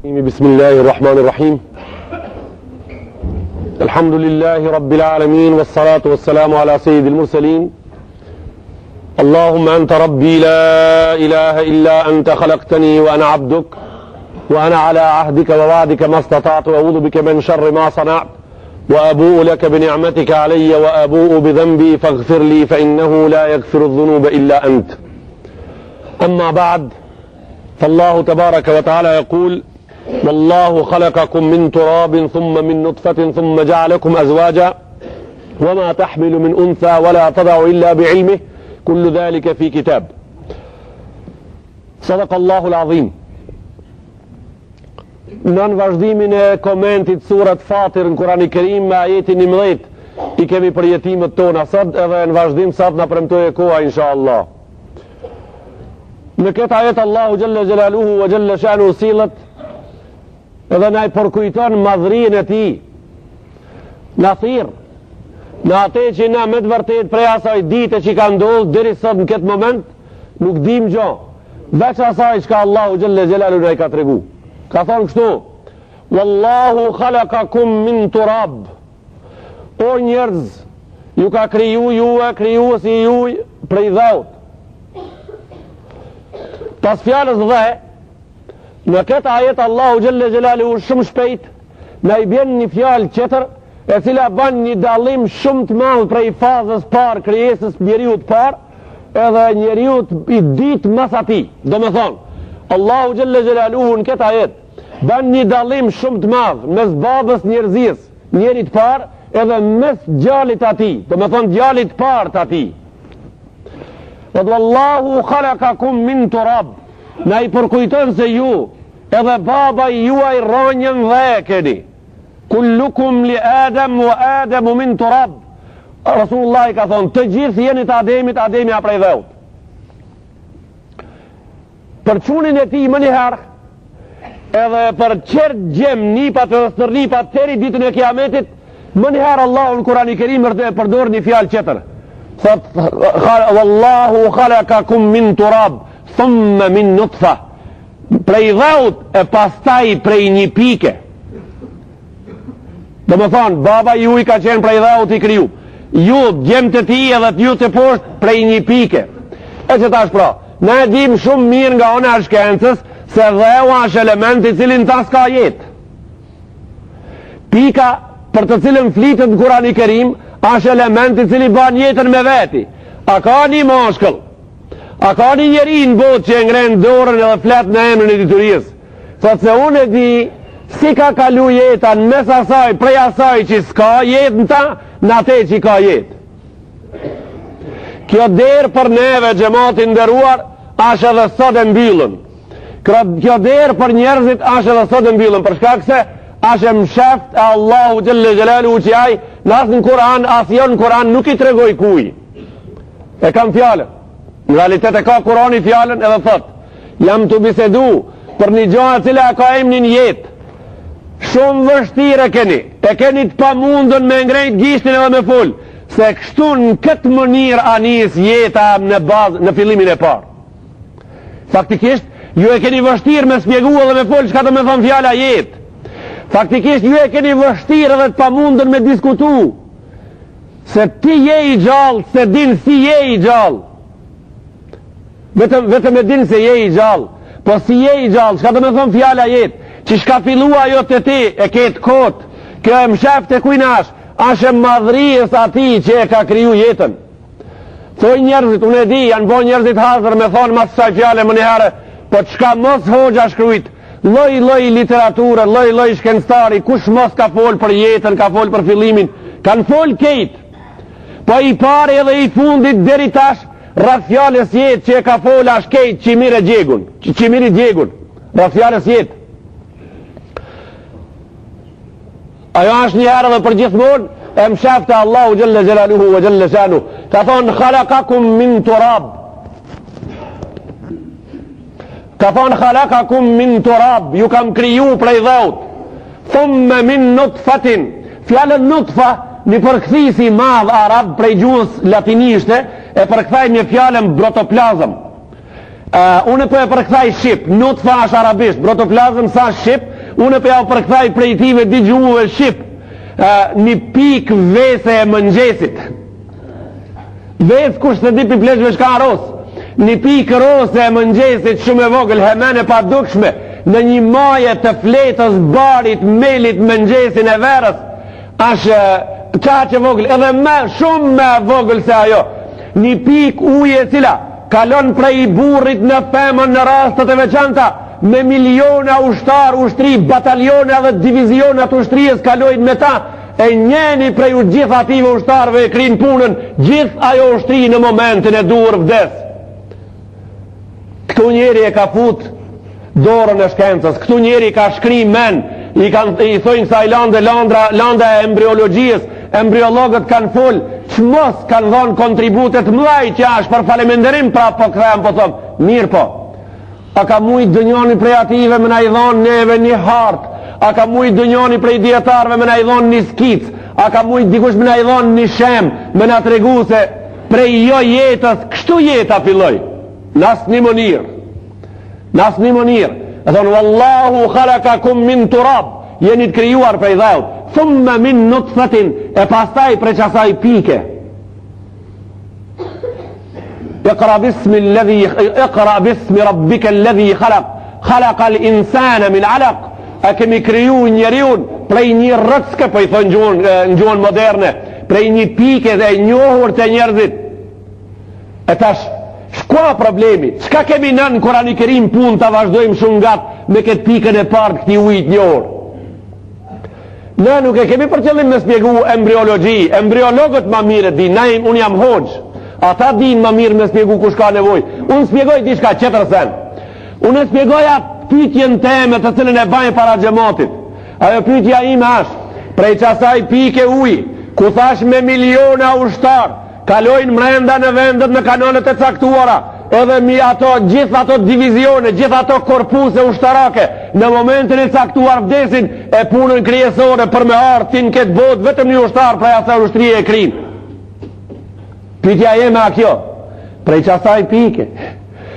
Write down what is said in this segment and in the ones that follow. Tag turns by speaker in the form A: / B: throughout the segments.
A: بسم الله الرحمن الرحيم الحمد لله رب العالمين والصلاة والسلام على سيد المرسلين اللهم أنت ربي لا إله إلا أنت خلقتني وأنا عبدك وأنا على عهدك ووعدك ما استطعت وأعوذ بك من شر ما صنعت وأبوء لك بنعمتك علي وأبوء بذنبي فاغفر لي فإنه لا يغفر الذنوب إلا أنت أما بعد فالله تبارك وتعالى يقول والله خلقكم من تراب ثم من نطفة ثم جعلكم أزواجا وما تحمل من أنثى ولا تضع إلا بعلمه كل ذلك في كتاب صدق الله العظيم. Në vazhdimin e komentit surat Fatir në Kurani Kerim me ajetin 11 i kemi përjetimet tona sot edhe në vazhdim sot na premtoi koha inshallah. Në këtë ajet Allahu Jalla Jalaluhu wa Jalla Sha'nuhu sillet edhe na i përkujton madhrinë e tij. Na thirr në atë që na me të vërtet prej asaj dite që ka ndodhur deri sot në këtë moment nuk dim gjë veç asaj që Allahu Jalla Jalaluhu na i ka tregu. Ka thonë kështu: Wallahu khalaqakum min turab. O njerëz, ju ka kriju juve, krijuesi juj prej dhaut. Pas fjalës dhe, në këtë ajet Allahu Jalla Jalaluhu shumë shpejt na i bën një fjalë tjetër e cila bën një dallim shumë të madh prej fazës parë krijesës njeriut parë edhe njeriut i ditë mas atij. Domethënë, Allahu Jalla Jalaluhu në këtë ajet bën një dallim shumë të madh mes babës njerëzis, njerit parë edhe mes djalit atij, domethënë djalit parë të atij. Wallahu khalaqakum min turab. Na i përkujton se ju edhe baba juaj rronjën dhe e keni. Kullukum li Adam wa Adamu min turab. Rasulullah i ka thonë, të gjithë jeni të Ademit, Ademi a prej dheut. Për çunin e tij më njëherë edhe për qërë gjem nipat dhe stërnipat teri ditën e kiametit, më njëherë Allahu në Kurani Kerim e përdor një fjalë tjetër. Thot, Wallahu khalaqakum min turab thumma min nutfa. Prej dhaut e pastaj prej një pike. Dhe më thonë, baba ju i ka qenë prej dhaut i kriju. Ju, gjemë të ti edhe t'ju të poshtë prej një pike. E që tash pra, ne dim shumë mirë nga ona e shkencës se dheu është element i cilin ta s'ka jetë. Pika për të cilin flitet në Kurani Kerim është element i cili ban jetën me veti. A ka një moshkull, a ka një njeri në botë që e ngrenë dorën edhe flet në emrin e diturisë. Thot se unë e di si ka kalu jetën mes asaj, prej asaj që s'ka jetë në ta, në atë që ka jetë. Kjo derë për neve xhamatin nderuar është edhe sot e mbyllën. Kjo derë për njerëzit është edhe sot e mbyllën, për shkak se është msheft e Allahu Jalla Jalaluhu që ai as në Kur'an, as jo në Kur'an nuk i tregoj kuj. E kam fjalën. Në realitet e ka Kur'ani fjalën edhe thot: jam të bisedu për një gjë e cila ka emrin jetë. Shumë vështirë e keni të pamundën me ngrejt gishtin edhe me fol, se kështu në këtë mënyrë anis jeta në bazë, në fillimin e parë. Faktikisht, ju e keni vështirë me spjegu edhe me fol çka do me thonë fjala jetë. Faktikisht, ju e keni vështirë edhe të pamundën me diskutu, se ti je i gjallë, se din si je i gjallë. Vetëm e din se je i gjallë, po si je i gjallë, çka do me thonë fjala jetë, që shka fillua jo të ti, e ketë kotë, kjo e mshef të kujnash, ashe madhrijës ati që e ka kriju jetën. Thoj njerëzit, unë e di, janë bo njerëzit hazër me thonë mas saj fjale më njëherë, po qka mos hoxha shkrujt, loj literaturë, loj shkenstari, kush mos ka fol për jetën, ka fol për fillimin, kanë fol kejt, po i pare edhe i fundit deri tash, rreth fjales jetë që e ka fol ash kejt qimiri djegun, rreth fjales jetë. Ajo është një herë dhe për gjithmonë e mshafte Allahu Jalla Jalaluhu wa Jalla Sha'nuhu. Ka thonë khalaqakum min turab. Ka thonë khalaqakum min turab, ju kam kriju prej dhaut. Thumma min nutfatin. Fjalën nutfa një përkthisi madh arab prej gjuhës latinishte e përkthaj një fjalën protoplazm. Unë po e përkthaj shqip, nutfa është arabisht, protoplazm sa shqip Unë pe ja përkthaj prej tive di gjuhëve shqip, një pikë vese e mëngjesit. Vesë kush se di pi pleshve shka ros. Një pikë rose e mëngjesit shumë e vogël, hemene pa dukshme, në një maje të fletës, barit, melit, mëngjesin e verës, ashtë qaqe vogël, edhe shumë me vogël se ajo. Një pikë uje cila kalon prej burrit në femën në rastet e veçanta, me miliona ushtar, ushtri, bataliona dhe divizionat ushtrijës kalojnë me ta, e njeni prej u gjithë ative ushtarve e krinë punën, gjithë ajo ushtri në momentin e dur vdes. Këtu njeri e ka fut dorën e shkencës, këtu njeri ka shkri men, i thojnë kësaj landa e embriologjisë, embriologët kanë full, që mos kanë dhonë kontributet mëdhaj që ashtë për faleminderim prapë po këthejmë po thëmë, mirë po. A ka mujtë dënjoni prej ative me na i dhonë neve një hartë, a ka mujtë dënjoni prej djetarve me na i dhonë një skicë, a ka mujtë dikush me na i dhonë një shemë, me na të regu se prej jo jetës, kështu jeta filloj, nas një mënirë. Nas një mënirë, e thonë, Wallahu khalakakum min turab, jeni të krijuar prej dhëut, thumma min nutfatin, e pastaj prej qasaj pike. Iqra bismi rabbika alladhi khalaq, khalaqa al-insana min alaq. A kemi kriju njeriun prej një rëcke, po i thonë në gjuhën moderne, prej një pike dhe njohur të njerëzit. E tash, shkoa problemi, qka kemi nën Kurani Kerim pun të vazhdojmë shumë gatë me këtë pikën e partë këti ujtë njohur? Ne nuk e kemi për qëllim me spjegu embriologji, embriologët ma mire di, unë jam hoxh, ata din ma mirë me spjegu kush ka nevoj. Unë spjegoj diçka qëtër sen, unë spjegoja pyetjen teme të cilën e bajnë para xhamatit. Ajo pyetja ime është, prej qasaj pike uji, ku thash me miliona ushtar, kalojnë mrenda në vendet në kanonet e caktuara, edhe mi ato, gjithë ato divizione, gjithë ato korpuse ushtarake, në momentin e caktuar vdesin e punën krijesore për me artin këtë botë, vetëm një ushtar prej asaj ushtrije e krin. Pyetja jeme a kjo, prej qasaj pike,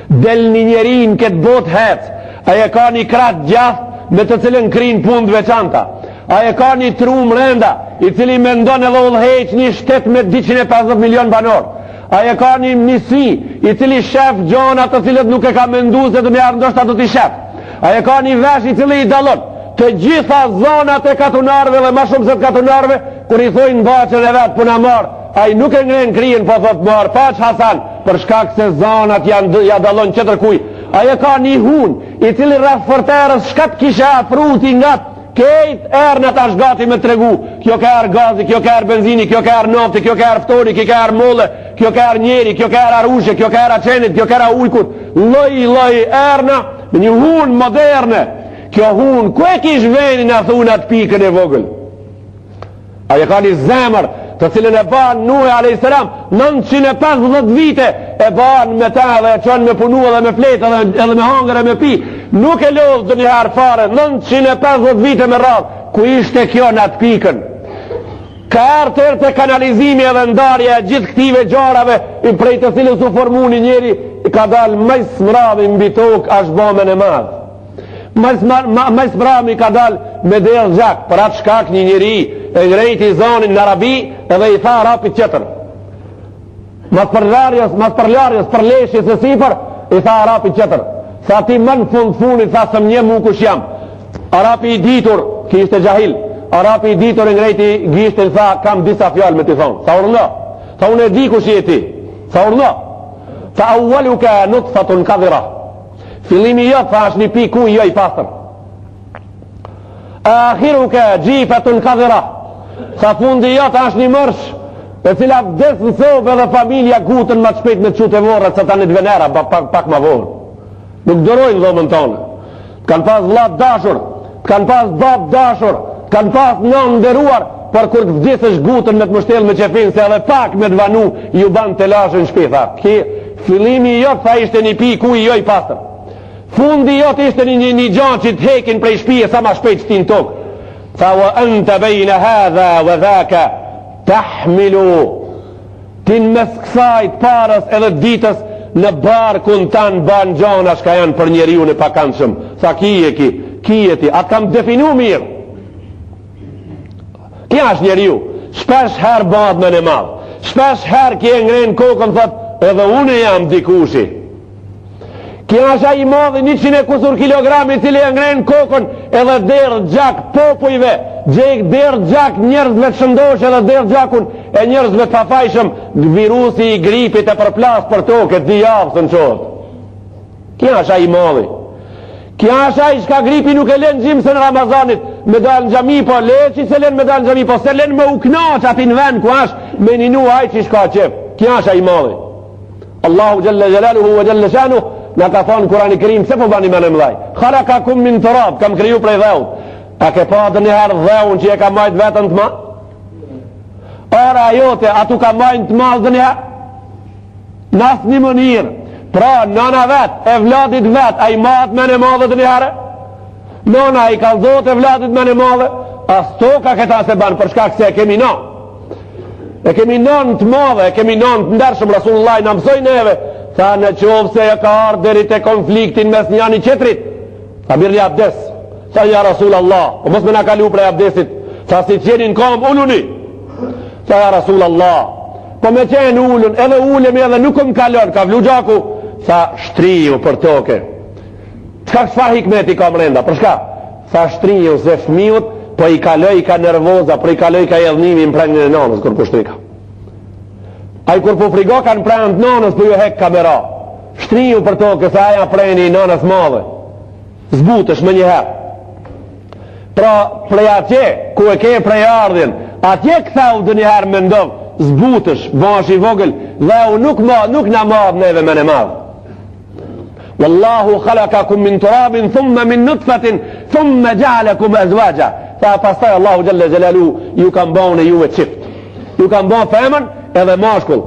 A: del një njerin këtë botë hec, aje ka një kratë gjath me të cilën krin punë veçanta, aje ka një tru mrenda i cili mendon edhe ullheq një shtet me 250 milion banor, aje ka një misi i cili shef gjona të cilët nuk e ka mendu se të mjarë ndoshta të t'i shef, aje ka një vesh i cili i dalon të gjitha zonat e katunarve dhe ma shumë se të katunarve, kur i thojnë baqën e vetë puna marë, a i nuk e ngren krien po thot marë, paq Hasan, për shkak se zonat ja dalon qëtër kuj. Aje ka një hun i cili rreth forterës shkat kisha fruti nga kejt erë në tash gati me tregu, kjo ka erë gazi, kjo ka erë benzini, kjo ka erë nofti, kjo ka erë ftori, kjo ka erë molle, kjo ka erë njeri, kjo ka erë arushe, kjo ka erë aqenit, kjo ka erë ujkut, loj erna, një hun moderne. Kjo hun, ku e kish venin a thunat pikën e vogël? Aje ka një zemër të cilën e ban Nuhi a.s. 950 vite e ban me ta dhe e qënë me punu edhe me fletë edhe me hangër e me pi, nuk e lodhë dë njëherë fare, 950 vite me radhë, ku ishte kjo në atë pikën? Ka erë të kanalizimi edhe ndarje e gjithë këtive gjarave i prej të cilës u formu një njeri, i ka dalë majs mravi mbi tokë ashtë bomën e madhë. Majs mravi ka dalë me delë gjak, për atë shkak një njeri e ngrejti zonin në Arabi edhe i tha Arapit qëtër. Mas përlarjes, për leshjes e sipër, i tha Arapit qëtër. Sa ti më në funit, tha së mje mu kush jam. Arapi i ditur, ki ishte gjahil, Arapi i ditur e ngrejti gishtin, tha kam disa fjallë me ti thonë. Tha urlo, tha unë e di kush je ti. Tha urlo, tha awwaluka nutfatun kadhira. Filimi jot, tha është një piku jo i pastër. Akhiruka gjifatun kadhira. Sa fundi jot është një mërsh e cila vdes në sobë edhe familja gutën ma të shpejt me të qute vorët sa ta një dvenera pak ma vorë. Nuk dërojnë dhomën tonë. Kanë pas vlat dashur, kanë pas bab dashur, kanë pas non nderuar, por kur të vdesësh gutën me të mështel me qefin se edhe pak me të vanu ju ban të lashën shpitha. Filimi jot tha ishte një pi ku i jo i pastër. Fundi jot ishte një gjanë që të hekin prej shpije sa ma shpejt që ti në tokë. Tha wa anta bejna hadha wa dhaka tahmilu, tin mes kësajt parës edhe ditës në barkun tanë ban gjana shka janë për njeriun e pakanshëm. Sa ki e ki, kijeti, atë kam definu mirë. Kja është njeriu, shpesh herë bat me në madhë, shpesh herë kje ngrenë kokën, thot, edhe une jam dikushi. Kja është a i madhë 100 e kusur kilogrami, cili e ngrenë kokën, edhe derë gjak popujve, derë gjak njerëzve të shëndosh, edhe derë gjakun e njerëzve të pafajshëm, virusi i gripit e përplas për toke, të dijavë së në qotë. Kja është a i madhë. Kja është a i shka gripi nuk e len gjimë se në Ramazanit me dalë në gjami, po leqi se len me dalë në gjami, po se len me uknaq ati në vend ku është me ninu a i që shka qep. Kja është a i madhi. Allahu Gjelle Gjelaluhu wa Gjelle Shanu në ka thonë Kurani Kerim, se po bani me në mdhaj, khalaka kum min të rab, kam kriju prej dheut. A ke pa dhe njëherë dheun që e ka majt vetën të ma? Ora jote, a tu ka majt të ma dhe njëherë? Nas një mënirë. Pra, nana vet, e vladit vet, a i matë me në madhe të njëherë? Nona i kalzot e vladit me në madhe? As to ka këta se banë, përshka këse e kemi non. E kemi non të madhe, e kemi non të ndershëm, Rasulullah në mësoj neve, tha në qovë se e ka ardhë deri te konfliktin mes njani qetrit, tha mirë një abdes, tha ja Rasulallah, o mos me në kalu prej abdesit, tha si qenin kam ulluni, tha ja Rasulallah, po me qenë ullun, edhe ullemi edhe nuk më kalon, ka vlu gjaku, tha shtriju për toke. Qka shfa hikmeti ka mrenda, për shka? Tha shtriju se fmiut, po i kaloj ka nervoza, po i kaloj ka jedhnimi në prengën e nanës, kër po shtrika. A i kur po frigo ka në prengën të nanës, po ju hek kamera. Shtriju për toke, se aja prejni i nanës madhe. Zbutësh me njëherë. Pra, prej atje, ku e ke prej ardhin, atje këthau dë njëherë me ndovë, zbutësh, bash i vogël, dhe u nuk na madhë neve me në madhë. Wallahu khalakakum min turabin, thumma min nutfatin, thumma ja'alakum azwaja. Tha pastaj Allahu Gjelle Gjelalu, ju kam bane juve qift. Ju kam bane femën edhe mashkull.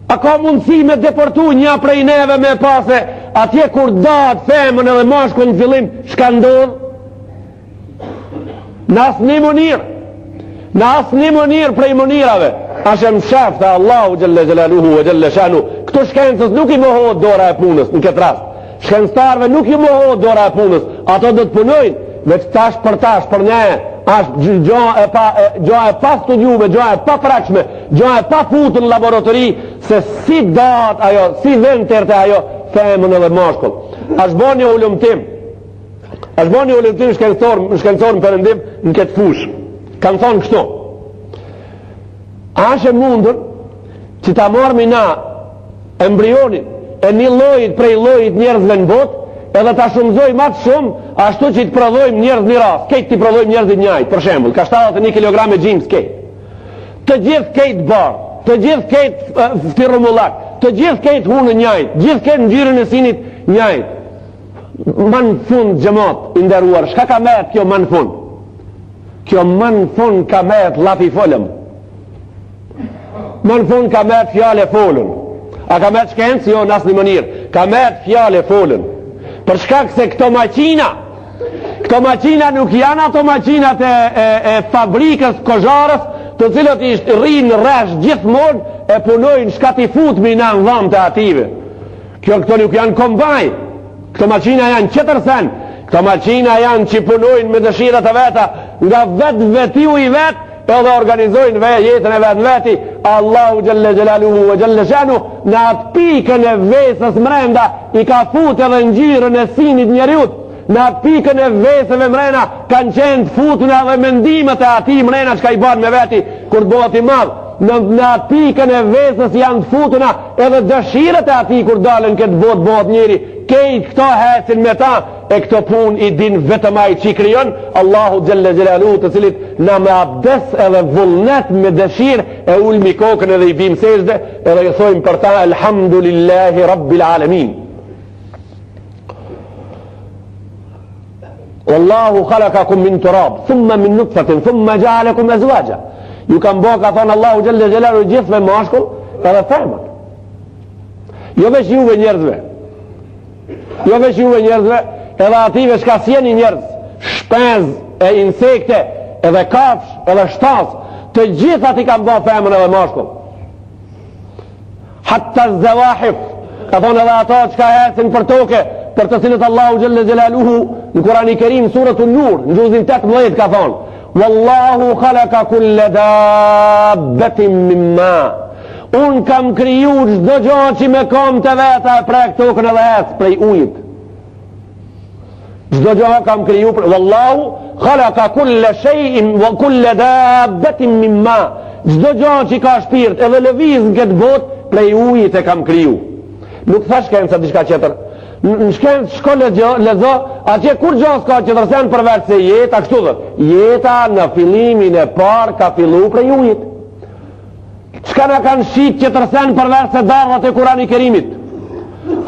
A: A ka mundësi me deportu një prej neve me pase, atje kur datë femën edhe mashkull në fillim, shka ndodh? Në asë një mënirë. Në asë një mënirë prej mënirave. Ashem shafta Allahu Gjelle Gjelaluhu wa Gjelle Shanu. Këto shkencës nuk i mohot dora e punës në këtë rast. Shkencëtarve nuk i mohot dora e punës. Ato do të punojnë, veç tash për ne, ashtë gjoa e pa studiume, gjoa e pa prakshme, gjoa e pa futur në laboratori, se si datë ajo, si vend tërte ajo, femën edhe mashkull. Ashtë bo një ullumtim. Ashtë bo një ullumtim shkencor në përëndim në këtë fushë. Kanë thonë kështu, ashe mundër që ta marmi na embrionin e një lojit prej lojit njerëzve në bot, edhe ta shumëzoj matë shumë ashtu që i të prodhojmë njerëz një ras, kejt të i prodhojmë njerëzit njajt, për shembull, ka 71 kg gjimës kejt. Të gjithë kejt barë, të gjithë kejt firumullak, të gjithë kejt hunë njajt, gjithë kejt në gjyrën e sinit njajt. Ma në fund gjëmat, inderuar, shka ka metë kjo ma në fund? Kjo më në fund ka met lapi folëm. Më në fund ka met fjale folën. A ka met shkencë? Jo, në asë një mënirë. Ka met fjale folën. Për shkak se këto maqina nuk janë ato maqinat e fabrikës kozharës, të cilët ishtë rinë rresh gjithmonë e punojnë shkati futmi në dhamë të ative. Këto nuk janë kombaj. Këto maqina janë qëtërsen. Këto maqina janë që punojnë me dëshirat e veta, nga vetiu i vetë, edhe organizojnë jetën e vetë në veti. Allahu Gjelle Gjelaluhu wa Gjelle Shanu në atë pikën e vesës mrenda i ka fut edhe në gjyrën e sinit njeriut. Në atë pikën e vesëve mrena kanë qenë futën edhe mendimet e ati mrena që ka i banë me veti kur të bëhet i madhë. Në atë pikën e vesës janë të futuna edhe dëshirët e ati kur dalën këtë botë njeri. Kejt këto hecin me ta e këto pun i din vetëm ai që i kryon Allahu Gjelle Gjelalu, të cilit na me abdes edhe vullnet me dëshirë e ulmi kokën edhe i bim sejde edhe i thojmë për ta Elhamdulillahi Rabbil Alamin. Wallahu khalakakum min turab, thumma min nutfatin, thumma ja'alakum azwaja. Ju kam bo, ka thonë Allahu Gjelle Gjelalu, gjithve mashkull edhe femër. Jo veç juve njerëzve, jo veç juve njerëzve, edhe ative shka sjeni njerëz, shpez e insekte, edhe kafsh, edhe shtas, të gjitha ti kam bo femër edhe mashkull. Hatta zëvahif, ka thonë edhe ato që ka hecin për toke, për të cilët Allahu Gjelle Gjelaluhu në Kurani Kerim Suratul Nur në juzin 18 ka thonë: Wallahu khalaka kulle dabbetin mimma, unë kam kriju çdo gjë që me kom të veta e prek tokën edhe ecë prej ujit. Çdo gjë kam kriju Wallahu khalaka kulle shay'in wa kulle dabbetin mimma, çdo gjë që ka shpirt edhe lëviz në këtë botë prej ujit e kam kriju. Nuk thash shkenca diçka tjetër. Në shkencë shko lezo, atje kur gjo s'ka tjetër sen përveç se jeta, kështu dhe. Jeta në fillimin e parë ka fillu prej ujit. Çka na kanë shit tjetër sen përveç se darrat e Kurani Kerimit.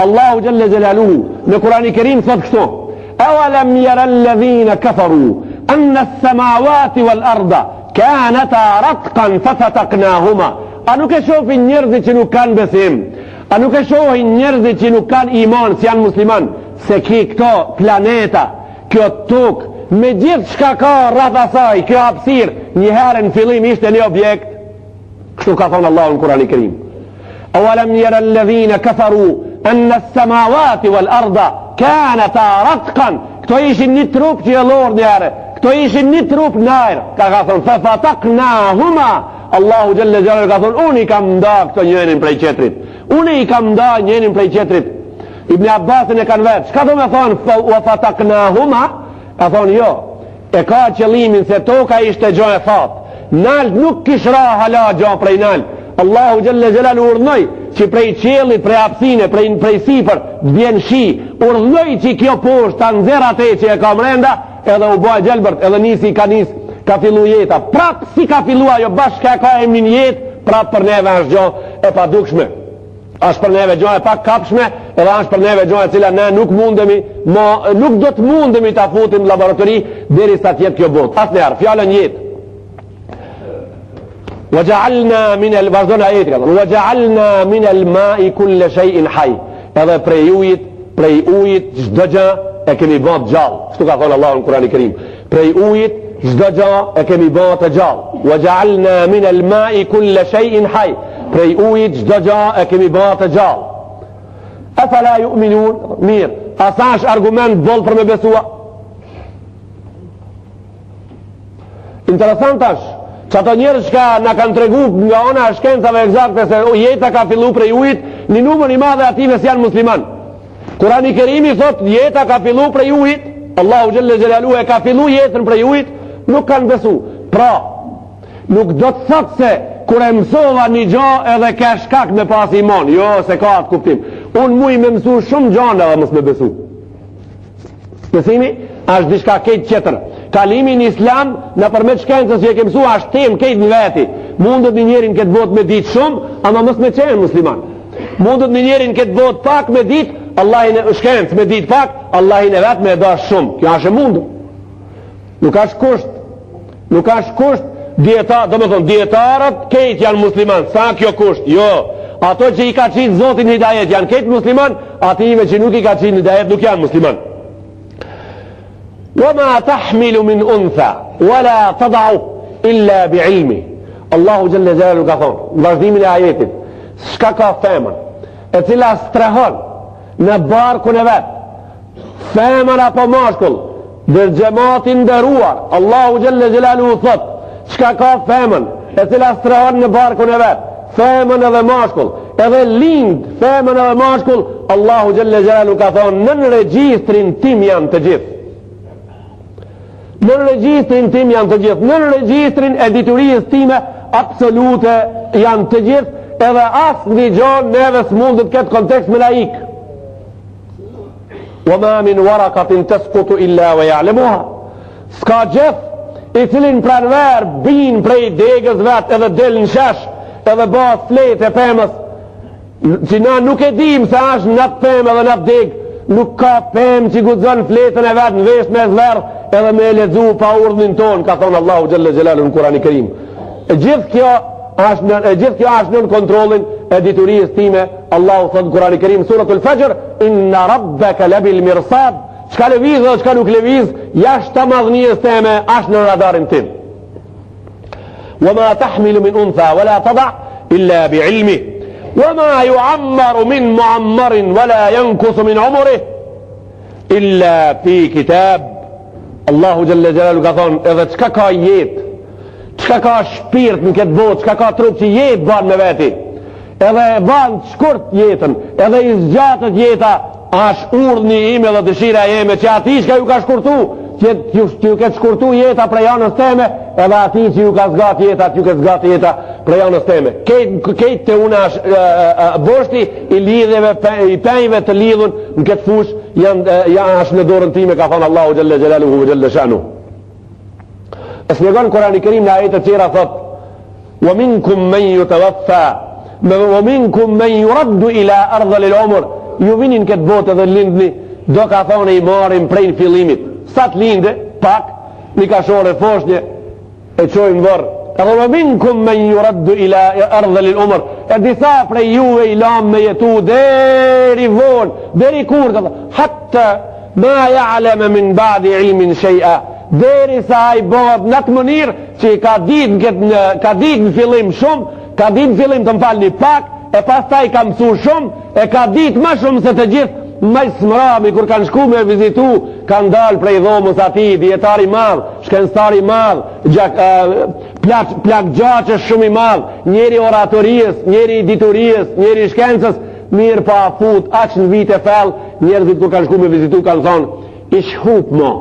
A: Allahu Gjelle Gjelaluhu në Kurani Kerim thot kështu: Awalam yara alladhina kafaru anna as-samawati wal arda kanata ratqan fafataqnahuma. A nuk e shohin njerëzit që nuk kanë besim? A nuk e shohin njerëzit që nuk kanë iman, si janë musliman, se këto planeta, kjo tokë, me gjithë shka ka rreth asaj, kjo hapësirë, një herë në fillim ishte një objekt? Kështu ka thonë Allahu në Kurani Kerim. Awalam yara alladhina kafaru anna as-samawati wal arda kanata ratqan. Këto ishin një trup që e lorë një herë, këto ishin një trup në ajër, ka thonë fafataqnahuma. Allahu Gjelle Gjelaluhu ka thonë: unë i kam nda këto njërin prej qetrit, unë i kam nda njërin prej qetrit. Ibn Abbasin e kanë vetë, çka do me thonë wa fataknahuma? E thonë jo, e ka qëllimin se toka ishte gjo e thatë, nalt nuk kishra hala gjo prej nalt. Allahu Gjelle Gjelaluhu urdhnoi që prej qiellit, prej hapësine, prej sipër të vjen shi, urdhnoi që kjo poshtë ta nxjerr atë që e ka mrenda, edhe u bë gjelbërt, edhe nisi ka fillu jeta. Prap si ka fillu ajo bashkë ka emnin jetë, prap për neve është gjo e padukshme. Është për neve gjo e pak kapshme, edhe është për neve gjo e cila ne nuk mundemi, nuk do të mundemi ta futim në laboratori deri sa tjetë kjo botë. Asnjëherë, fjalën jetë. وجعلنا من الوزن آيات وجعلنا من الماء كل شيء حي. Edhe prej ujit çdo gjë e kemi bërë gjallë. Kështu ka thënë Allahu në Kur'anin e Kerim. Prej ujit çdo gjë e kemi bërë të gjallë. وجعلنا من الماء كل شيء حي. Prej ujit çdo gjë e kemi bërë të gjallë. Afala yu'minun? Mirë, asa është argument boll për me besua. Interesant është që ato njerëz që na kanë tregu nga ona shkencave eksakte se jeta ka fillu prej ujit, një numër i madh ative si janë musliman. Kurani i Kerimi thot jeta ka fillu prej ujit, Allahu Gjelle Gjelaluhu e ka fillu jetën prej ujit, nuk kanë besu. Pra, nuk do të thot se kur e mësova një gjo edhe ka shkak me pas iman, jo se ka atë kuptim. Unë muj me mësu shumë gjana edhe mos me besu. Besimi është diçka keq tjetër. Kalimi në islam në përmet shkencës që e ke mësu është tem kejt në veti. Mundët një njerin këtë botë me ditë shumë, ama mos me qenë musliman. Mundët një njerin këtë botë pak me ditë, Allahin e shkencë me ditë pak, Allahin e vetë me e dash shumë. Kjo është e mundu. Nuk është kusht. Nuk është kusht. Djetarët kejt janë musliman. Sa kjo kusht? Jo. Ato që i ka qitë Zotin Hidajet janë kejt musliman, ative që nuk i ka qitë Hidajet nuk janë musliman. وما تحمل من أنثى ولا تضع إلا بعلمه. Allahu Gjelle Gjelaluhu ka thonë në vazhdimin e ajetit, shka ka femën e cila strehon në barkun e vetë, femën apo mashkull, dhe gjematin ndëruar, Allahu Gjelle Gjelaluhu thot, shka ka femën e cila strehon në barkun e vetë, femën edhe mashkull, edhe lind femën edhe mashkull, Allahu Gjelle Gjelaluhu ka thonë në regjistrin tim janë të gjithë. Në regjistrin tim janë të gjithë, në regjistrin e diturijës time absolute janë të gjithë, edhe asë një gjonë neve së mundët këtë kontekst me laik. Wa ma min warakatin tasqutu illa wa ya'lamuha. Ska gjithë i cilin pranver bin prej degës vetë edhe del në shesh edhe bas flet e pëmës, që na nuk e dim se ashtë në të pëmë edhe në të degë, nuk ka pëmë që gudzon fletën e vetë në vesh me zverë edhe me lezu pa urdhnin ton, ka thonë Allahu Gjelle Gjelaluhu në Kurani Kerim. Gjithë kjo është nën kontrolin e diturijës time. Allahu thotë në Kurani Kerim Suratul Fajr, inna rabbaka labil mirsad, çka lëviz dhe çka nuk lëviz jashtë të madhënijës teme është në radarin tim. Wama tahmilu min untha wala tada illa bi ilmi wama yu'ammaru min mu'ammarin wala yankusu min umrih illa fi kitab. Allahu Gjelle Gjelalu ka thonë, edhe qka ka jetë, qka ka shpirt në këtë botë, qka ka trup që jetë banë me veti, edhe banë shkurt jetën, edhe i zgjatët jeta, është urdhni ime dhe dëshira jeme që ati që ju ka shkurtu, që ju këtë shkurtu jeta prej anës teme, edhe ati që ju ka zgat jeta, që ju ka zgat jeta prej anës teme. Kejtë të una boshti i lidhjeve, i penjve të lidhun në këtë fush, janë është në dorën time, ka thonë Allahu Gjelle Gjelaluhu vë Gjelle Shanu. E snegon Kurani Kerim në ajetë të tjera thot, wa minkum men yutawaffa, wa minkum men yuraddu ila ardhil umr. Ju vinin këtë botë dhe lindni, do ka thonë i marim prej në fillimit. Sa të linde, pak, një kashore foshnje, e qojnë vërë. Edhe wa minkum men yuraddu ila ardhil umr. E disa prej juve i lam me jetu deri vonë, deri kur, hatta ma ja'leme min ba'di ilmin shay'a. Deri sa i bëhet në të mënirë që ka dit në fillim shumë, ka dit në fillim të më falni pak, e pas ta i ka mësu shumë, e ka dit ma shumë se të gjithë. Maj smrami, kur kanë shku me vizitu, kanë dalë prej dhomës ati, djetari madhë, shkenstari madhë, plak gjaqës shumë i madhë, njeri oratorijës, njeri diturijës, njeri shkencës, mirë pa fut, aqë në vite fel, njerëzit kur kanë shku me vizitu, kanë thonë, ish hup mo.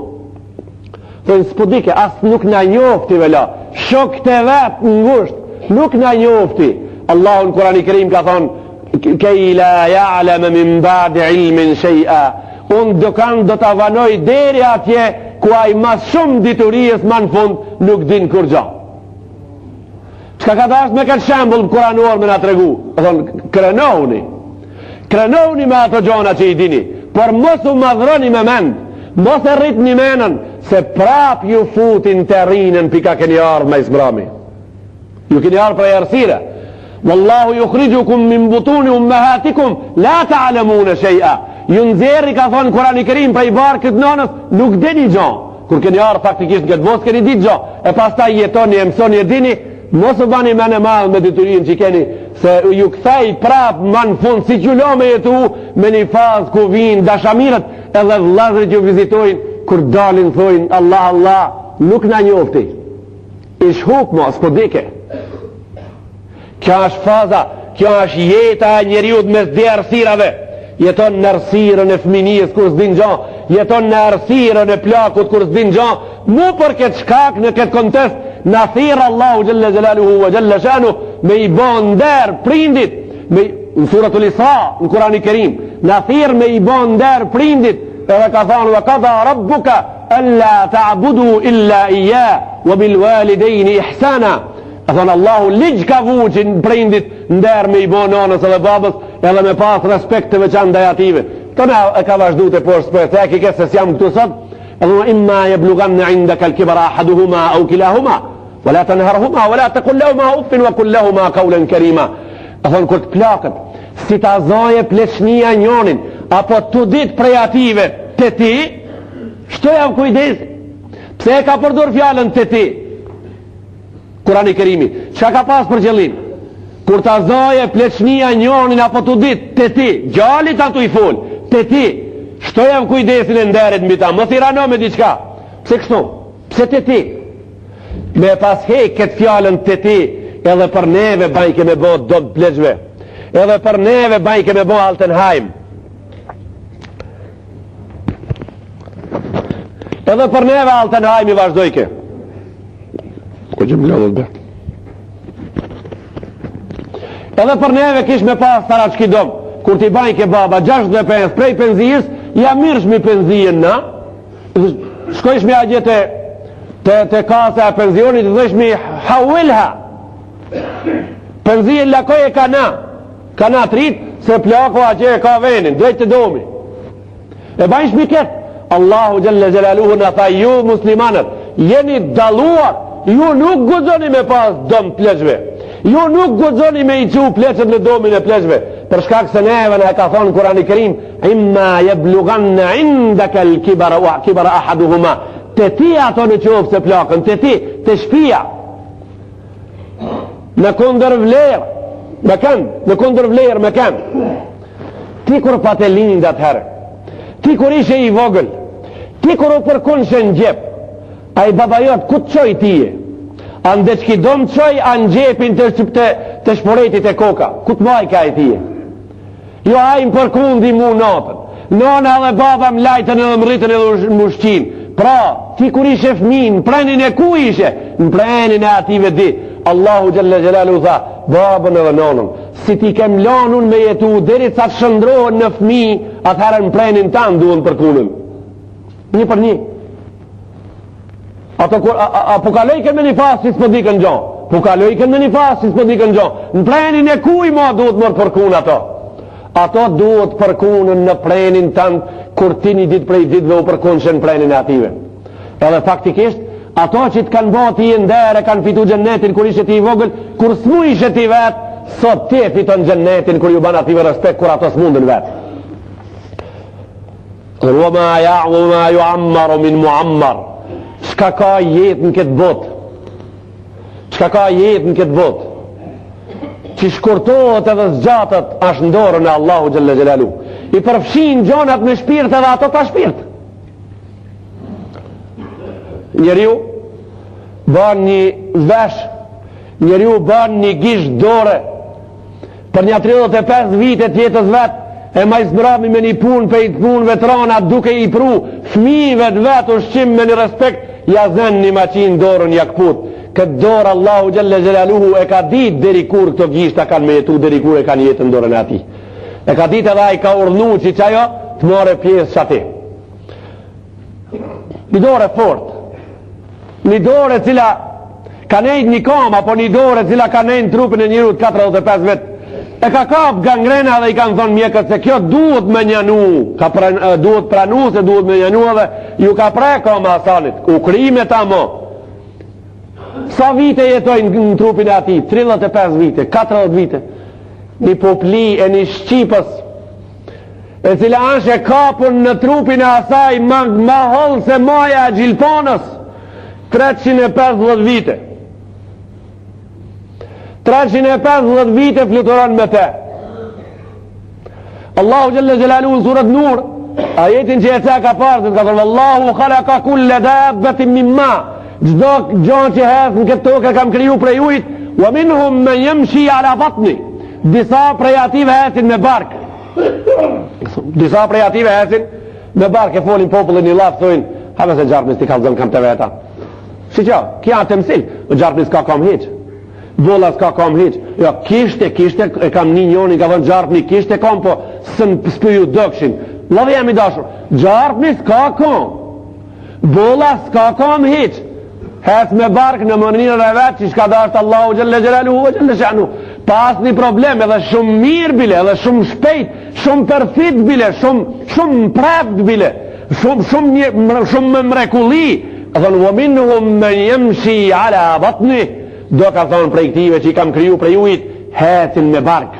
A: Thonë, s'pudike, asë nuk na njofti vela, shok të vetë në ngusht, nuk na njofti. Allahun Kurani Kerim ka thonë, kej la ja'leme min ba'di ilmin shay'a. Unë do të avanoj deri atje ku ai mas shumë diturijës ma në fund nuk din kur gja. Qka ka dasht me këtë shembull kuranor me nga të regu? Thonë, krenohuni me ato gjona që i dini, por mos u madhroni me mend, mos e rrit një menën, se prap ju futin të rinën pika keni ardhë me isbrami. Ju keni ardhë prej arsire. Wallahu yukhrijukum min butuni ummahatikum la ta'lamuna shay'a. Ju nxjerri, ka thonë Kurani Kerim, prej barkët nënës, nuk dini gjë. Kur keni ardhur faktikisht në këtë botë keni ditë gjë. E pastaj jetoni e mësoni e dini, mos u bani më në madh me detyrinë që keni, se ju kthej prap më në fund si qullo me jetu me një fazë ku vinë dashamirët edhe vllazërit ju vizitojnë, kur dalin thojnë Allah Allah, nuk na njofti. Ish hukmo, s'po dike. Kjo është faza, kjo është jeta e njeriut mes dhe arsirave. Jeton në arsirën e fëminijës kur s'din gjo, jeton në arsirën e plakut kur s'din gjo. Mu për këtë shkak në këtë kontest, në thirë Allahu Gjelle Gjelaluhu wa Gjelle Shanu me i bon der prindit, në suratul Isra, në Kurani Kerim, në thirë me i bon der prindit, edhe ka thonë, wa qada rabbuka alla ta'budu illa ija, wa bil walidejni ihsana. A thonë Allahu ligjë ka vu që në prindit ndërë me i bo nonës edhe babës edhe me pas respekt të veçan ndaj ative. Këna e ka vazhdu të poshtë për e theki këtë se s'jam këtu sot, e thonë imma jeblugan në indaka l'kibara ahaduhuma au kilahuma, wa la të nëherhuma, wa la të kullahuma uffin, wa kullahuma kaulen kerima. A thonë kur të plakët, si ta zoje pleçnia njonin, apo të dit prej ative të ti, shtoja v kujdesi. Pse e ka përdur fjallën të ti? Kurani Kerimi, që ka pas për qëllim? Kur ta zoje pleçnia njonin apo të dit të ti, gjallit ato i fol, të ti, shtojem kujdesin e nderit mbi ta, mos i rano me diqka. Pse kështu? Pse të ti? Me pas hek këtë fjallën të ti, edhe për neve bajke me bo do të pleçve, edhe për neve bajke me bo Altenheim, edhe për neve Altenheim i vazhdojke. Ko që më lodhët be. Edhe për neve kish me pas tarat shkidom, kur ti bajke baba 65 prej penzijës, ja mirësh mi penzijën na, shkojsh mi a gjete të kase a penzionit, dhe shmi hawilha, penzijën lakoj e ka na trit, se plako a që e ka venin, drejt të domi. E bajsh mi ketë, Allahu Gjelle Gjelaluhu në tha, ju muslimanët, jeni daluar, ju nuk guxoni me pas dom pleçve, ju nuk guxoni me i qu pleçet në domin e pleçve, për shkak se neve në e ka thonë Kurani Kerim, imma jebluganna indaka l'kibara ahaduhuma, të ti ato në qovë se plakën, të ti, të shpia, në kundër vlerë, me kanë, në kundër vlerë me kanë. Ti kur pa të lindat herë, Ti kur ishe i vogël, ti kur u përkunshe në gjep, a i baba jot ku të qoj tije? Ande që ki do më qoj, a në gjepin të shporetit e koka, ku të maj ka i tije? Jo, a i më përkundi mu natën, nona dhe baba më lajtën edhe më rritën edhe më ushqin. Pra, ti kur ishe fmin, në prenin e ku ishe? Në prenin e ative di. Allahu Gjelle Gjelalu tha, babën edhe nonën, si ti kem lanun me jetu, deri sa të shëndrohen në fmi, atëherë në prenin tanë duhen përkunën. Një për një. Po kalojken me një fasë si s'po dikën gjo. Po kalojken me një fasë si s'po dikën gjo. Në prenin e kuj ma duhet mërë përkun ato. Ato duhet përkunën në prenin tanë, kur ti një ditë prej ditëve u përkunë që në prenin e ative. Edhe faktikisht, ato që të kanë bati i ndere, kanë fitu gjennetin kur ishe ti i vogël, kur s'mu ishe ti vetë, sot ti e fiton gjennetin kur ju ban ative respekt, kur ato s'mundën vetë. Wa ma yu'ammaru min mu'ammar. Çka ka jetë në këtë botë? Çka ka jetë në këtë botë? Që shkurtohet edhe zgjatët është ndorën e Allahu Gjelle Gjelalu. I përfshin gjonat me shpirt edhe ato ka shpirt. Njeriu ban një vesh, njeriu ban një gisht dore për një 35 vite të jetës vetë, e ma i zbrami me një pun për i të pun vetrana duke i pru fmive të vetë ushqim me një respekt, ja zen një maqin dorën jakput. Këtë dorë Allahu Gjelle Gjelaluhu e ka dit deri kur këto gjishta kanë me jetu, deri kur e kanë jetën dorën e ati. E ka dit edhe i ka urnu që qajo të more pjesë që ati. Një dorë e fort, një dorë e cila ka nejt një kam, apo një dorë e cila ka nejt trupin e njërut 45 vetë, e ka kap gangrena dhe i kanë thonë mjekët se kjo duhet me njanu, duhet pranu se duhet me njanu dhe ju ka pre kama asanit, u krime ta mo. Sa vite jetojnë në trupin e ati? 35 vite, 40 vite. Një popli e një shqipës e cila është e kapun në trupin e asaj ma hollë se maja e gjilponës 350 vite. 350 vite fluturon me te. Allahu Gjelle Gjelalu në surat Nur, ajetin që e te ka partë, ka thënë Allahu khalaqa kulle dabbatin mimma, gjdo gjon që hes në këtë tokë kam kriju prej ujt, wa minhum men yamshi ala batni, disa prej ative hesin me bark, disa prej ative hesin me bark. E folin popullin i lafë, thujnë have se gjarpnis ti kalzon kam të veta, shi që kja të mësil, gjarpnis ka kam hiq, bolla s'ka kam hiq, jo kishte e kam një njoni ka thënë gjarpni kishte kam, po sën spëju dëkshin, lave jam i dashur, gjarpnis ka kam, bolla s'ka kam hiq, hes me bark në mënirën e vetë që shka dashtë Allahu Gjelle Gjelaluhu Gjelle Shanu, pas një problem edhe shumë mirë bile, edhe shumë shpejt, shumë perfit bile, shumë preft bile, shumë me mrekulli. A thonë, wa minhum men yamshi ala batni, do ka thonë prej këtive që i kam kriju prej ujit, hesin me bark.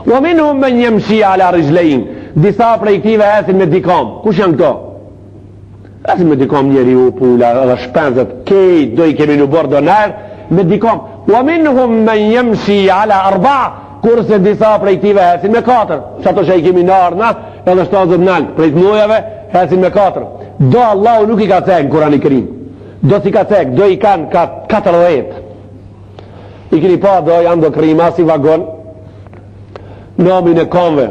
A: Wa minhum men yamshi ala rijlain, disa prej këtive hesin me dikam. Kush janë këto? Asi me dikom njeri u pula dhe shpenzët, kejt do i kemi në bërë donar me dikom. Wa minhum men yamshi ala arba, kurse disa prej këtive hesin me 4. Që ato që i kemi në arna, edhe 70 nalë, prej të mujave hesin me 4. Do Allahu nuk i ka cek në Kurani Kerim. Do si ka cek, do i kanë 40. I kini pa do janë do krima si vagon, nomin e konve.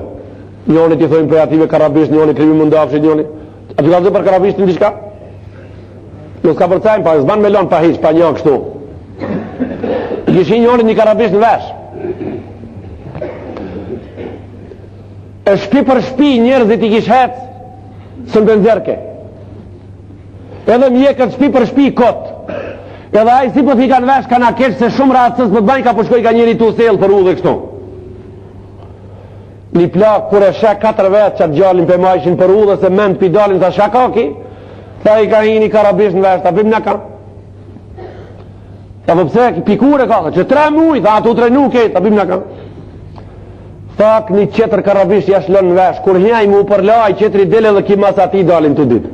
A: Njoni ti thojnë prej ative karabisht, njoni krimi mundafshin, njoni. A të ka zë për karabishtin në qka? Nuk ka përcajnë, pa zban me lonë pa hiq, pa një kështu. I kishin njëri një karabisht në vesh. E shpi për shpi njerëzit i kish hec, së në benzerke. Edhe mjekët shpi për shpi kot. Edhe ajë si po t'i kanë vesh, kanë a kesh se shumë ratësës për të bajnë ka përshkoj ka njëri tu selë për u dhe kështu. Një plak kur e shek 4 vetë që atë gjallin për majshin për u dhe se mend për dalin sa shakaki, tha i ka një karabisht në vesh, ta pim në ka. Ta përpse pikure ka, që 3 muj, tha atu 3 nuk e, ta pim në ka. Thak një qetër karabisht jash lën në vesh, kur hjaj mu përlaj qetëri dele dhe ki mas ati dalin të dit.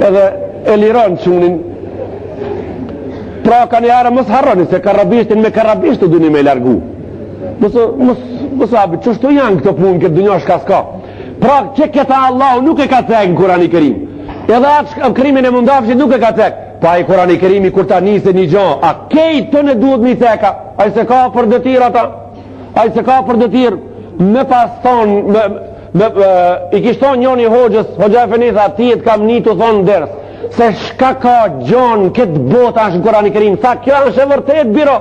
A: Edhe e liron qunin. Pra ka një arë mos harroni se karabishtin me karabisht të duni me largu. Mos abit, qështu janë këto punë këtë dënjo shka s'ka. Pra që këta Allahu nuk e ka thekë në Kurani Kerim. Edhe atë krimin e mundafshit nuk e ka thekë. Pa i Kurani Kerimi kur ta nise një gjo, a kejt të në duhet një theka? A i se ka për dëtir ata? A i se ka për dëtir? Me pas thonë, i kishton njoni hoxhës, hoxha e fenitha, tijet kam një të thonë dërës. Se shka ka gjonë këtë botë ashtë në Kurani Kerim? Tha, kjo është e vërtet, biro.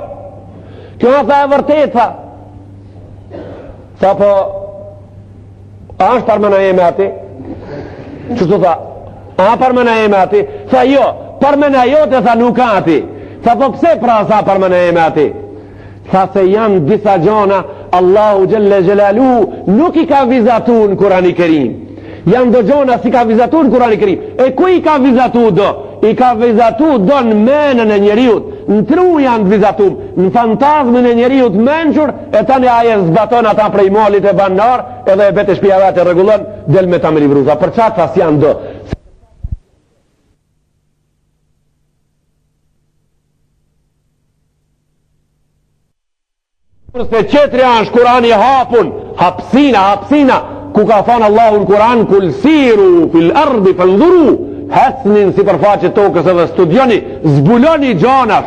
A: Kjo është e vërtet, tha. Tha, po, a është parmena e me ati? Qështu tha? A parmena e me ati? Tha, jo, parmena jote, tha, nuk ati. Tha, po pse pra sa parmena e me ati? Tha, se janë disa gjona, Allahu Gjelle Gjelalu nuk i ka vizatu në Kurani Kerim. Janë do gjona si ka vizatu në Kurani Kerim. E ku i ka vizatu do? I ka vizatu do në menën e njeriut. Në tru janë vizatu, në fantazmën e njeriut menqur, e tani aje zbaton ata prej molit e banar, edhe e bete shpia vetë e regulon, del me ta me livruza. Për qatë thas janë do? Se qetri është Kurani hapun, hapsina, ku ka thonë Allahu në Kuran, kul siru fil ardi fëndhuru, hesnin si përfaqe tokës edhe studioni, zbuloni gjona,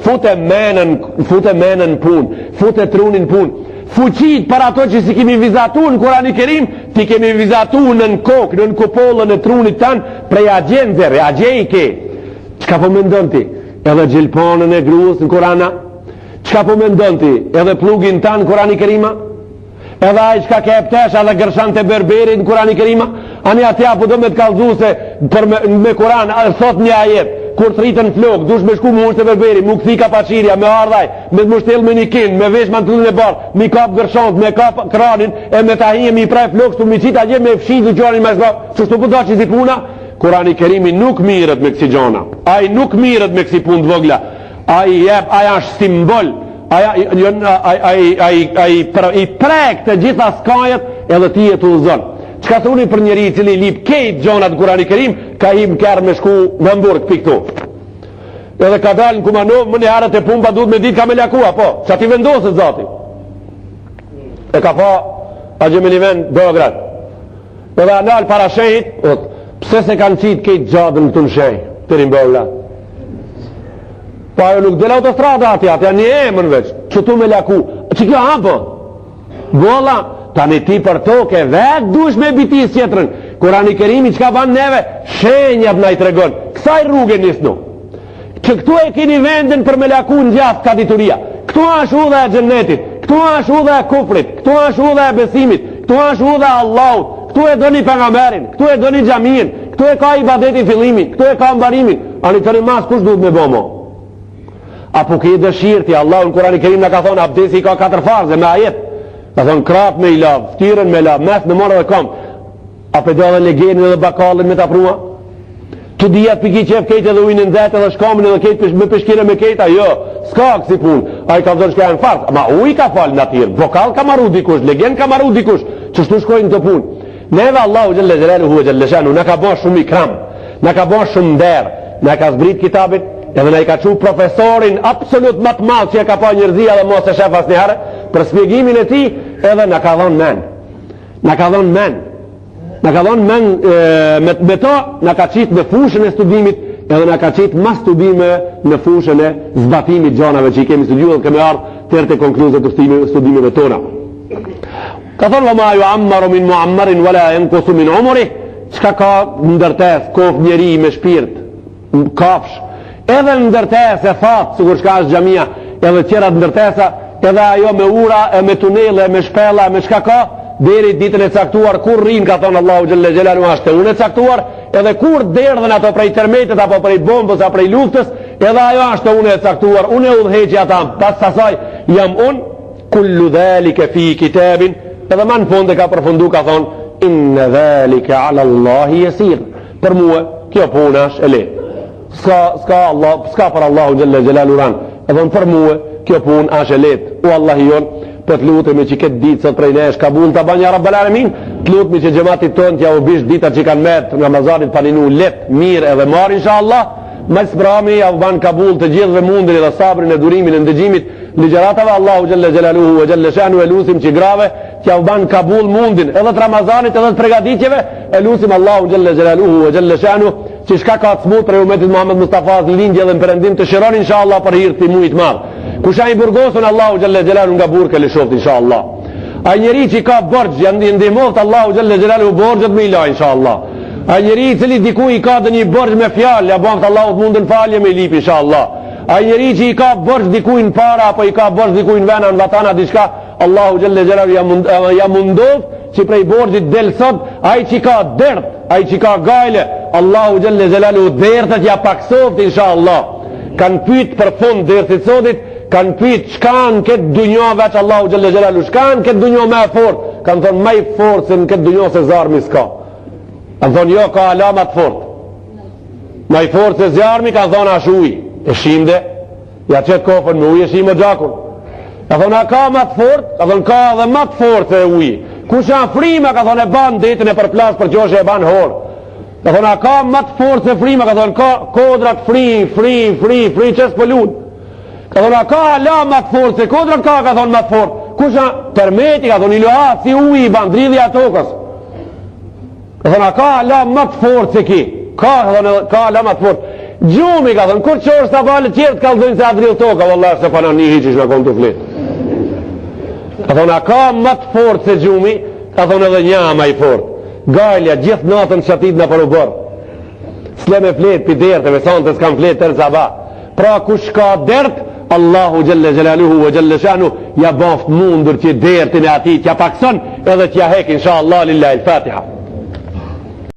A: fute menën pun, fute trunin pun, fuqit për ato që si kemi vizatu në Kurani Kerim, ti kemi vizatu në kokë, në kupollën e trunit tanë, prej agjenzer, agjejke, qka po mendon ti? Edhe gjilponën e gruës në Kurana? Qka po mendon ti? Edhe plugin tanë në Kurani Kerima? Edhe ai qka ke eptesha dhe gërshan të berberit në Kurani Kerima? Ani atja po do me të kalzu se me Kuran, thot një ajet, kur të rritën flok, dush me shku më ushtë të berberi, mu këthi ka pachirja, me ardhaj, me të mushtel me një kin, me vesh ma në të dhën e barë, mi kap gërshant, me kap kranin, e me tahije mi prej flok, shtu mi qita gje me fshi dhe gjonin me shba, që shtu po do që si puna? Kurani Kerimi nuk mirët me kësi gjona, ai nuk mirët me kësi pun të vogla, ai është simbol, i prek të gjitha skajet edhe ti e të uzon. Qka thuni për njeri i cili lip kejt gjonat në Kurani Kerim, ka him kërë me shku në Hamburg pi këtu. Edhe ka dalë në Kumanov, më një herët e pumpa duhet me dit ka me lakua, po, që ati vendosët zati. E ka fa, a gjemeni vend, Beograd. Edhe analë para shenjit, pse se kanë qitë kejt gjadën të në shenjë, të rinë Beograd. Po ajo nuk del autostrada atja një emën veç, që tu me laku. Që kjo hapo? Bolla, tani ti për toke, vetë dush me bitis qëtërën. Kurani Kerimi që ka ban neve, shenjat na i tregon. Kësaj rrugë nisnu. Që këtu e kini vendin për me laku në gjatë ka dituria. Këtu është udha e gjennetit, këtu është udha e kufrit, këtu është udha e besimit, këtu është udha e Allahut, këtu e doni pejgamberin, këtu e doni xhamin, këtu e ka ibadeti fillimin, këtu e ka mbarimin. Ani tani mas kush duhet me bomo? Apo ke dëshirë ti? Allahu në Kurani Kerim në ka thonë abdesi ka 4 farze me ajet, ka thonë krap me i lavë, ftyrën me lavë, mes me morë dhe kom. Apo do dhe legenin edhe bakallin me ta prua? Të dijat piki qef kejt edhe ujnë në zetë edhe shkomin edhe kejt me peshkire me kejta? Jo, s'ka kësi pun. A i ka thonë shka janë farz, ma uj ka falë në atirë, vokal ka maru dikush, legen ka maru dikush, që shtu shkojnë të pun. Neve Allahu gjelle gjelalu huve gjelle shanu, në ka bon shumë i kram, në ka bon shumë nder, në ka zbrit kitabit, edhe në i ka qu profesorin absolut më të madh që e ka pa njërzia dhe mos e shef as njëherë, për spjegimin e ti, edhe në ka dhonë men. Në ka dhonë men. Në ka dhonë men me to, në ka qitë në fushën e studimit, edhe në ka qitë ma studime në fushën e zbatimit gjonave që i kemi studiu dhe kemi ardhë tërë të konkluzët të studimeve tona. Ka thonë, vëma ju ammaru min muammarin, wala enkusu min umuri, qka ka ndërtes, kof njeri me shpirt, kafsh, edhe në ndërtes e fatë, sikur shka është gjamia, edhe qerat ndërtesa, edhe ajo me ura, e me tunele, me shpela, me shka ka, deri ditën e caktuar, kur rinë, ka thonë Allahu Gjelle Gjelalu, ashtë unë e caktuar, edhe kur derdhen ato prej termetet, apo prej bombës, apo prej luftës, edhe ajo ashtë unë e caktuar, unë e udheqja ta, pas sasaj, jam unë, kullu dhalike fi kitabin, edhe ma në fund e ka përfundu, ka thonë, inne dhalike ala Allahi jesir, për muë, kjo punash e le. Ska për Allahu Gjelle Gjelalu ran, edhe në për muë, kjo pun ashe let. O Allah i jonë, për të lutëmi që këtë ditë sot prej nesh kabul të banja Rabbel Alamin, të lutëmi që gjematit tonë tja u bish dita që kanë met nga Ramazanit paninu let, mirë edhe marë insha Allah, me sëbrami ja u ban kabul të gjithë dhe mundin edhe sabrin e durimin e ndëgjimit ligjeratave Allahu Gjelle Gjelaluhu e Gjelle Shanu e lusim që grave që ja u ban kabul mundin edhe të Ramazanit edhe të pregaditjeve. E lusim Allahu xhalla xjalaluhu ve xhalla shanu që shka ka të smut për umetit Muhammed Mustafa lindje dhe në perëndim të shiron inshallah për hir të muajit madh. Kusha i burgosun Allahu xhalla xjalalu nga burke le shoft inshallah. Ai njeri që ka borxh janë ndihmoft Allahu xhalla xjalalu borxhet me ila inshallah. Ai njeri i cili diku i ka një borxh me fjalë, ja bën Allahu të mundën falje me lip inshallah. Ai njeri që i ka borxh diku në para apo i ka borxh diku në vena në vatana diçka, Allahu xhalla xjalalu ja mundoft që prej borxhit del sot, ai që ka dert, ai që ka gajle, Allahu xhalla xjalalu dertat ja paksoft inshallah. Kan pyet për fund dertit sotit, kan pyet çka në këtë dunjë veç Allahu xhalla xjalalu, çka në këtë dunjë më e fortë, kan thon më i fortë se në këtë dunjë se zarmi s'ka. Kan thon jo ka alamat fort. Më i fortë se zjarmi kan thon as uji. E shimde, ja qëtë kofën me ujë, e shimë o gjakun. Ka thonë, a ka ma të fort? Ka thonë, ka dhe ma të fort e ujë. Kusha frima, ka thonë, e ban ditën e përplas për qoshe e ban horë. Ka thonë, a ka ma të fort se frima? Ka thonë, ka kodrat fri, qësë pëllun. Ka thonë, a ka ala ma të fort se kodrat ka thonë, ma të fort. Kusha termeti, ka thonë, i loha, si ujë i ban, dridhja tokës. Ka thonë, a ka ala ma të fort se ki? Ka ala ma të fort. Gjumi, ka thënë, kur qorës të falë tjerë të kalëzojnë se adril toka, vëllar se pana një hiqish në kom të fletë. Ka thënë, a ka më të fort se gjumi, ka thënë edhe një ma i fort. Gajlja, gjithë natën qatit në për u bërë. S'le me fletë për dertëve, sonë të s'kam fletë tërë zaba. Pra kush ka dertë, Allahu gjelle gjelaluhu vë gjelle shanu, ja baft mundur që dertin e ati t'ja pakson, edhe t'ja hek, insha Allah, lillahi l-Fatiha.